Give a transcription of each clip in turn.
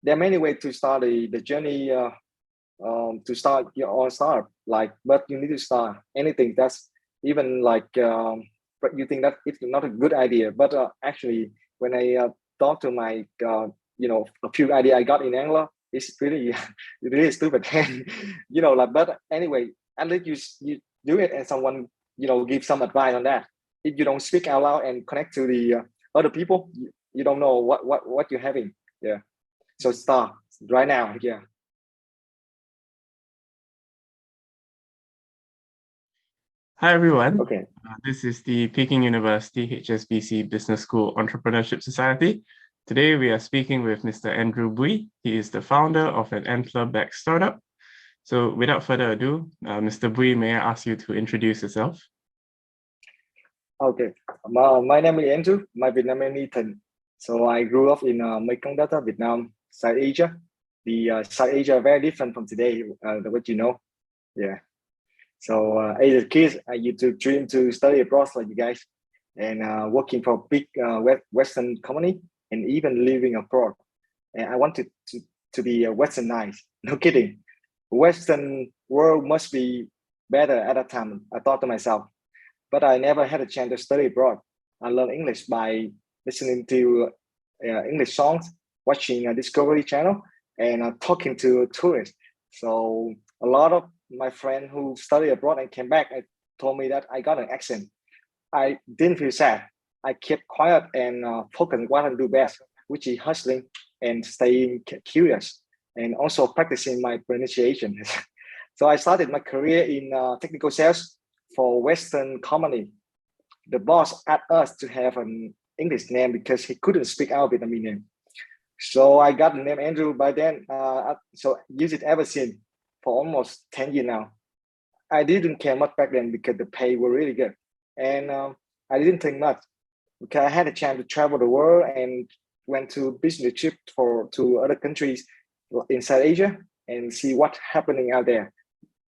there are many ways to start the journey, to start your own startup. Like, but you need to start anything that's even like, but you think that it's not a good idea. But actually, when I talk to my, a few idea I got in Anglo, it's really, really stupid. Like, but anyway, at least you do it and someone, give some advice on that. If you don't speak out loud and connect to the other people, you don't know what you're having. Yeah. So start right now. Yeah. Hi everyone. Okay. This is the Peking University HSBC Business School Entrepreneurship Society. Today we are speaking with Mr. Andrew Bui. He is the founder of an Antler-backed startup. So without further ado, Mr. Bui, may I ask you to introduce yourself? Okay. My name is Andrew. My Vietnamese Nathan. So I grew up in Mekong Delta, Vietnam, South Asia. The South Asia very different from today, what you know. Yeah. So as a kid, I used to dream to study abroad like you guys, and working for big Western company, and even living abroad. And I wanted to be westernized. No kidding. Western world must be better at that time, I thought to myself. But I never had a chance to study abroad. I learned English by listening to English songs, watching a Discovery Channel, and talking to tourists. So a lot of my friends who studied abroad and came back and told me that I got an accent. I didn't feel sad. I kept quiet and focused on what I do best, which is hustling and staying curious, and also practicing my pronunciation. So I started my career in technical sales for Western company. The boss asked us to have an English name because he couldn't speak our Vietnamese name. So I got the name Andrew by then. So use it ever since for almost 10 years now. I didn't care much back then because the pay were really good. And I didn't think much because I had a chance to travel the world and went to business trip to other countries inside Asia and see what's happening out there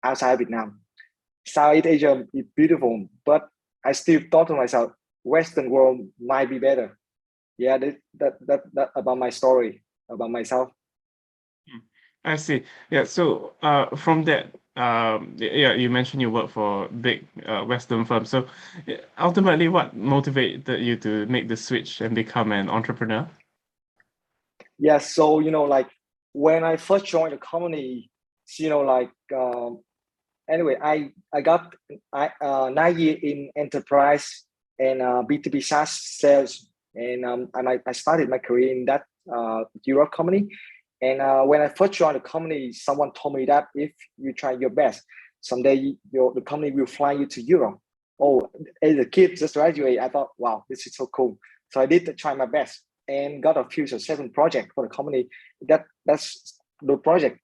outside Vietnam. Southeast Asia is beautiful, but I still thought to myself, Western world might be better. Yeah, that about my story, about myself. I see. Yeah. So from that, yeah, you mentioned you work for big Western firms. So ultimately, what motivated you to make the switch and become an entrepreneur? Yeah, so like when I first joined the company, like anyway, I got 9 years in enterprise and B2B SaaS sales, and I started my career in that Europe company. And when I first joined the company, someone told me that if you try your best, someday the company will fly you to Europe. Oh, as a kid, just graduated, I thought, wow, this is so cool. So I did try my best and got a few successful projects for the company. That's the project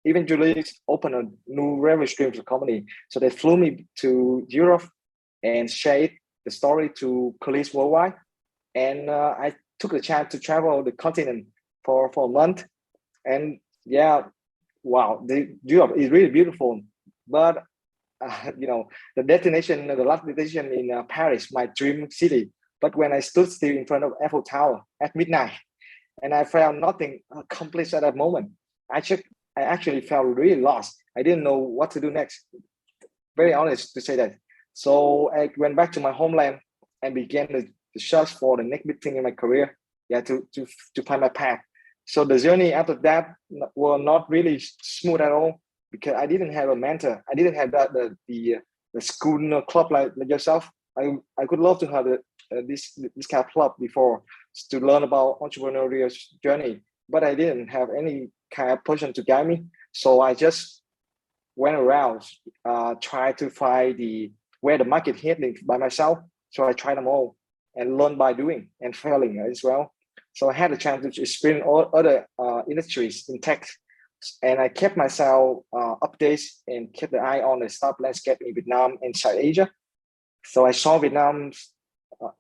eventually opened a new revenue stream to the company. So they flew me to Europe and shared the story to colleagues worldwide. And I took the chance to travel the continent for a month. And yeah, wow, the Europe is really beautiful. But the last destination in Paris, my dream city. But when I stood still in front of Eiffel Tower at midnight, and I felt nothing accomplished at that moment, I actually felt really lost. I didn't know what to do next. Very honest to say that. So I went back to my homeland and began the search for the next big thing in my career. Yeah, to find my path. So the journey after that was not really smooth at all because I didn't have a mentor. I didn't have the school club like yourself. I could love to have this kind of club before to learn about entrepreneurial journey, but I didn't have any kind of person to guide me. So I just went around, try to find where the market heading by myself. So I tried them all and learn by doing and failing as well. So I had a chance to experience all other industries in tech, and I kept myself updated and kept the eye on the startup landscape in Vietnam and South Asia. So I saw Vietnam.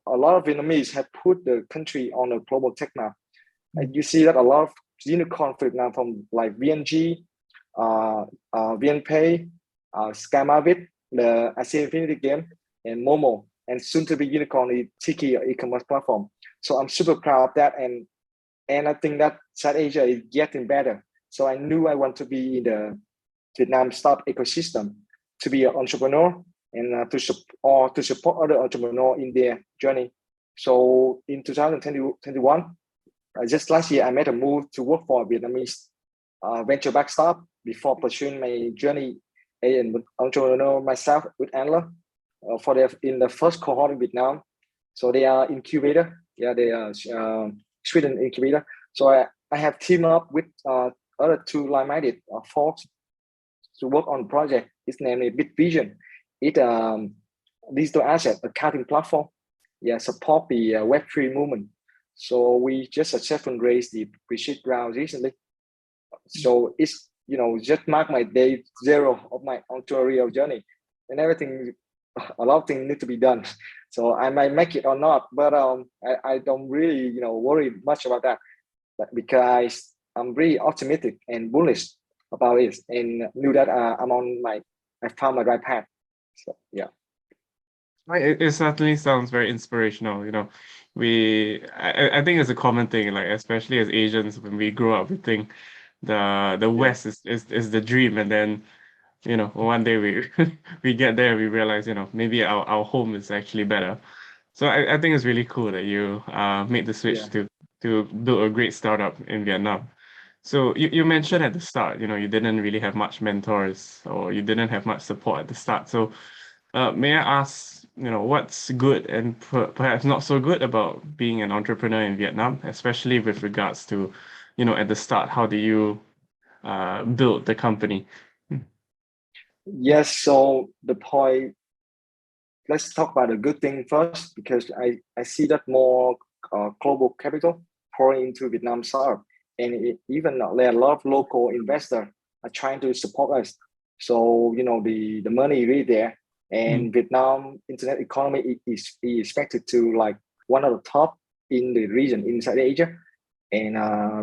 A lot of Vietnamese have put the country on a global tech map. And you see that a lot of unicorn now from like VNG, VNPay, Skymarket, the Asia Infinity game, and Momo, and soon to be unicorn Tiki e-commerce platform. So I'm super proud of that, and and I think that South Asia is getting better. So I knew I want to be in the Vietnam startup ecosystem, to be an entrepreneur and to support other entrepreneurs in their journey. So in 2021, just last year, I made a move to work for a Vietnamese venture-backed startup before pursuing my journey as an entrepreneur myself with Antler in the first cohort in Vietnam. So they are incubator. Yeah, they are Sweden incubator. So I have teamed up with other two like-minded folks to work on the project. It's named BitVision. It digital asset accounting platform. Yeah, support the Web3 movement. So we just successfully raised the pre-seed round recently. So it's just mark my day zero of my entrepreneurial journey, and everything. A lot of things need to be done. So I might make it or not, but I don't really worry much about that, because I'm really optimistic and bullish about it, and knew that I found my right path. So yeah. It certainly sounds very inspirational. I think it's a common thing, like especially as Asians, when we grow up, we think the West is the dream, and then one day we we get there, we realize maybe our home is actually better. So I think it's really cool that you made the switch to build a great startup in Vietnam. So you mentioned at the start, you didn't really have much mentors, or you didn't have much support at the start. So may I ask, what's good and perhaps not so good about being an entrepreneur in Vietnam, especially with regards to, at the start, how do you build the company? Yes, so the point, let's talk about the good thing first, because I see that more global capital pouring into Vietnam startup, and even there are a lot of local investors are trying to support us. So the money is really there, and Vietnam internet economy is expected to like one of the top in the region inside Asia, and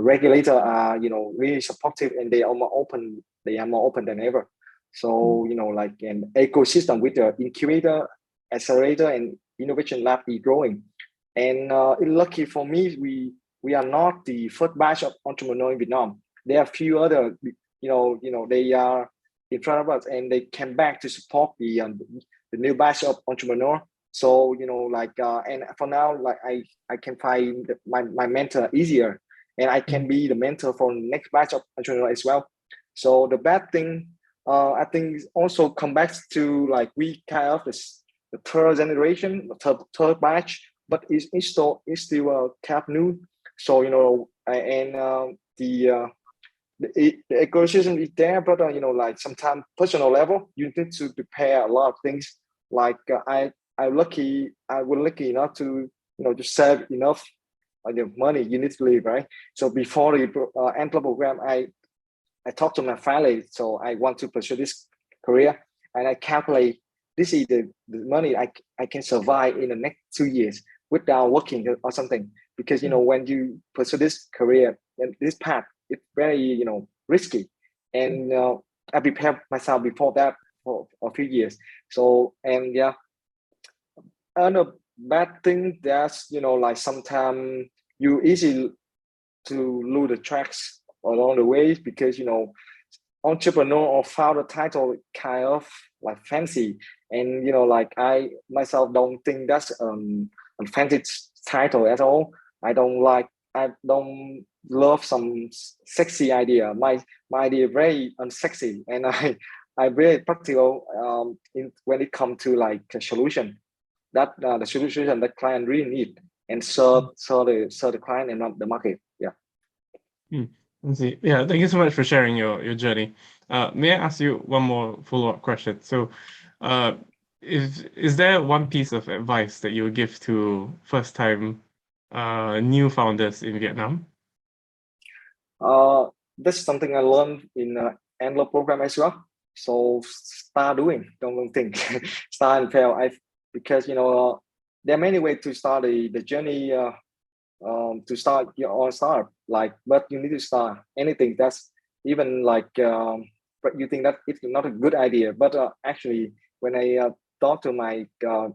regulators are really supportive, and they are more open. They are more open than ever. So like an ecosystem with the incubator, accelerator, and innovation lab is growing. And lucky for me, we are not the first batch of entrepreneurs in Vietnam. There are a few other, they are in front of us, and they came back to support the new batch of entrepreneurs. So and for now, like I can find my mentor easier, and I can be the mentor for the next batch of entrepreneurs as well. So the bad thing, I think, also come back to like we kind of the third generation, the third batch, but it's still kind of new. So the ecosystem is there, but like sometimes personal level, you need to prepare a lot of things. Like I was lucky enough to to save enough the money you need to live, right? So before the Antler program, I talked to my family, so I want to pursue this career, and I calculate this is the money I can survive in the next 2 years without working or something. Because when you pursue this career and this path, it's very risky, and I prepared myself before that for a few years. So and yeah, another bad thing that's like sometimes you easy to lose the tracks along the way, because entrepreneur or founder title kind of like fancy, and like I myself don't think that's a fancy title at all. I don't love some sexy idea. My idea is very unsexy, and I very practical when it comes to like a solution that the solution that client really need, and serve the client and not the market. Yeah. I see. Yeah, thank you so much for sharing your journey. May I ask you one more follow-up question? So, is there one piece of advice that you would give to first-time new founders in Vietnam? That's something I learned in Antler program as well. So start doing, don't think. Start and fail. Because there are many ways to start the journey. To start your own startup, but you need to start anything that's even but you think that it's not a good idea, but actually when I talk to my a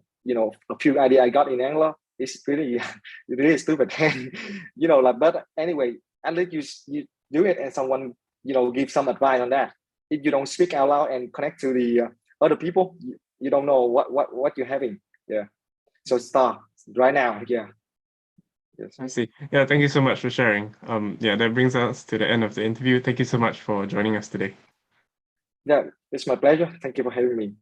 few ideas I got in Anglo, it's really really stupid. You know, like, but anyway, at least you do it and someone, you know, give some advice on that. If you don't speak out loud and connect to the other people, you don't know what you're having. Yeah. So start right now. Yeah. Yes. I see. Yeah, thank you so much for sharing. Yeah, that brings us to the end of the interview. Thank you so much for joining us today. Yeah, it's my pleasure. Thank you for having me.